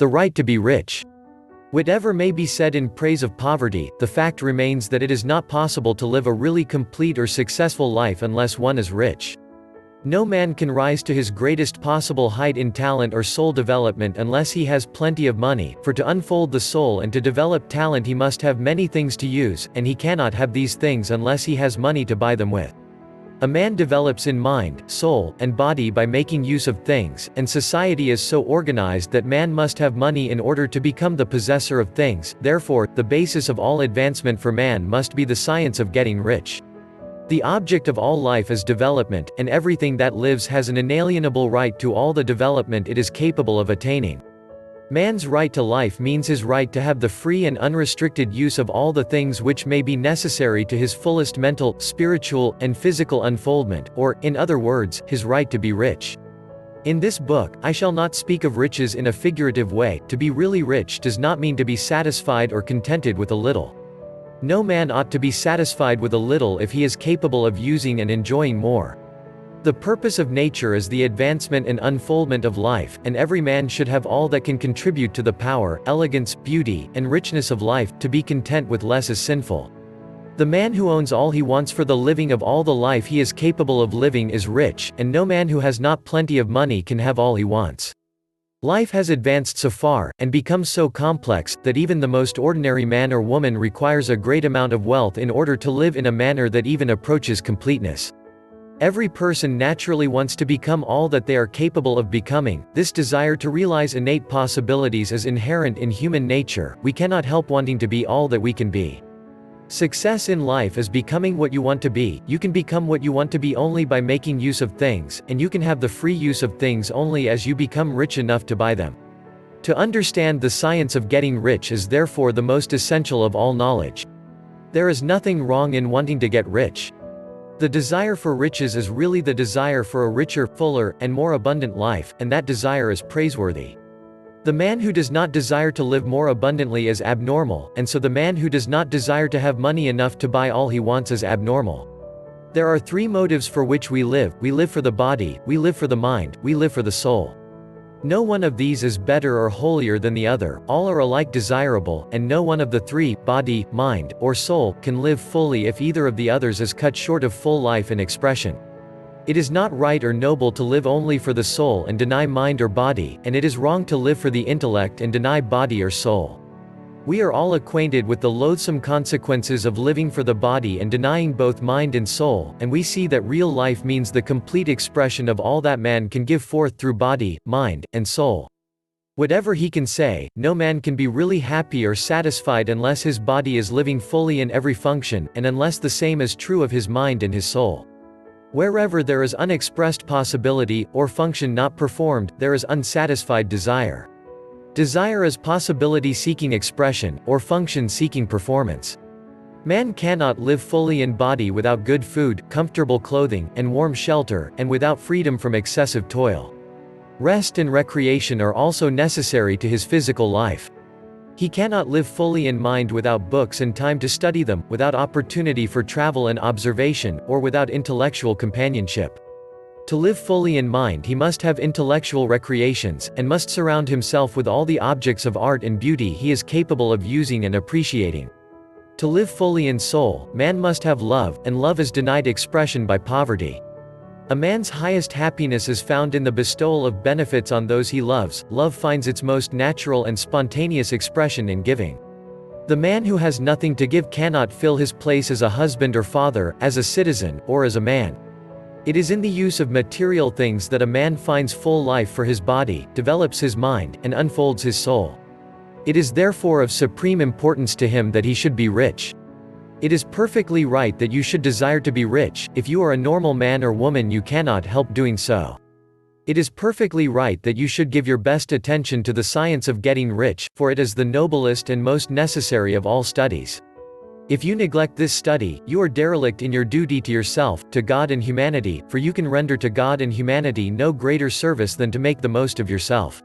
The right to be rich. Whatever may be said in praise of poverty, the fact remains that it is not possible to live a really complete or successful life unless one is rich. No man can rise to his greatest possible height in talent or soul development unless he has plenty of money, for to unfold the soul and to develop talent he must have many things to use, and he cannot have these things unless he has money to buy them with. A man develops in mind, soul, and body by making use of things, and society is so organized that man must have money in order to become the possessor of things. Therefore, the basis of all advancement for man must be the science of getting rich. The object of all life is development, and everything that lives has an inalienable right to all the development it is capable of attaining. Man's right to life means his right to have the free and unrestricted use of all the things which may be necessary to his fullest mental, spiritual, and physical unfoldment, or, in other words, his right to be rich. In this book, I shall not speak of riches in a figurative way. To be really rich does not mean to be satisfied or contented with a little. No man ought to be satisfied with a little if he is capable of using and enjoying more. The purpose of nature is the advancement and unfoldment of life, and every man should have all that can contribute to the power, elegance, beauty, and richness of life. To be content with less is sinful. The man who owns all he wants for the living of all the life he is capable of living is rich, and no man who has not plenty of money can have all he wants. Life has advanced so far, and become so complex, that even the most ordinary man or woman requires a great amount of wealth in order to live in a manner that even approaches completeness. Every person naturally wants to become all that they are capable of becoming. This desire to realize innate possibilities is inherent in human nature. We cannot help wanting to be all that we can be. Success in life is becoming what you want to be. You can become what you want to be only by making use of things, and you can have the free use of things only as you become rich enough to buy them. To understand the science of getting rich is therefore the most essential of all knowledge. There is nothing wrong in wanting to get rich. The desire for riches is really the desire for a richer, fuller, and more abundant life, and that desire is praiseworthy. The man who does not desire to live more abundantly is abnormal, and so the man who does not desire to have money enough to buy all he wants is abnormal. There are three motives for which we live for the body, we live for the mind, we live for the soul. No one of these is better or holier than the other, all are alike desirable, and no one of the three, body, mind, or soul, can live fully if either of the others is cut short of full life and expression. It is not right or noble to live only for the soul and deny mind or body, and it is wrong to live for the intellect and deny body or soul. We are all acquainted with the loathsome consequences of living for the body and denying both mind and soul, and we see that real life means the complete expression of all that man can give forth through body, mind, and soul. Whatever he can say, no man can be really happy or satisfied unless his body is living fully in every function, and unless the same is true of his mind and his soul. Wherever there is unexpressed possibility, or function not performed, there is unsatisfied desire. Desire is possibility seeking expression, or function seeking performance. Man cannot live fully in body without good food, comfortable clothing, and warm shelter, and without freedom from excessive toil. Rest and recreation are also necessary to his physical life. He cannot live fully in mind without books and time to study them, without opportunity for travel and observation, or without intellectual companionship. To live fully in mind he must have intellectual recreations, and must surround himself with all the objects of art and beauty he is capable of using and appreciating. To live fully in soul, man must have love, and love is denied expression by poverty. A man's highest happiness is found in the bestowal of benefits on those he loves. Love finds its most natural and spontaneous expression in giving. The man who has nothing to give cannot fill his place as a husband or father, as a citizen, or as a man. It is in the use of material things that a man finds full life for his body, develops his mind, and unfolds his soul. It is therefore of supreme importance to him that he should be rich. It is perfectly right that you should desire to be rich. If you are a normal man or woman you cannot help doing so. It is perfectly right that you should give your best attention to the science of getting rich, for it is the noblest and most necessary of all studies. If you neglect this study, you are derelict in your duty to yourself, to God and humanity, for you can render to God and humanity no greater service than to make the most of yourself.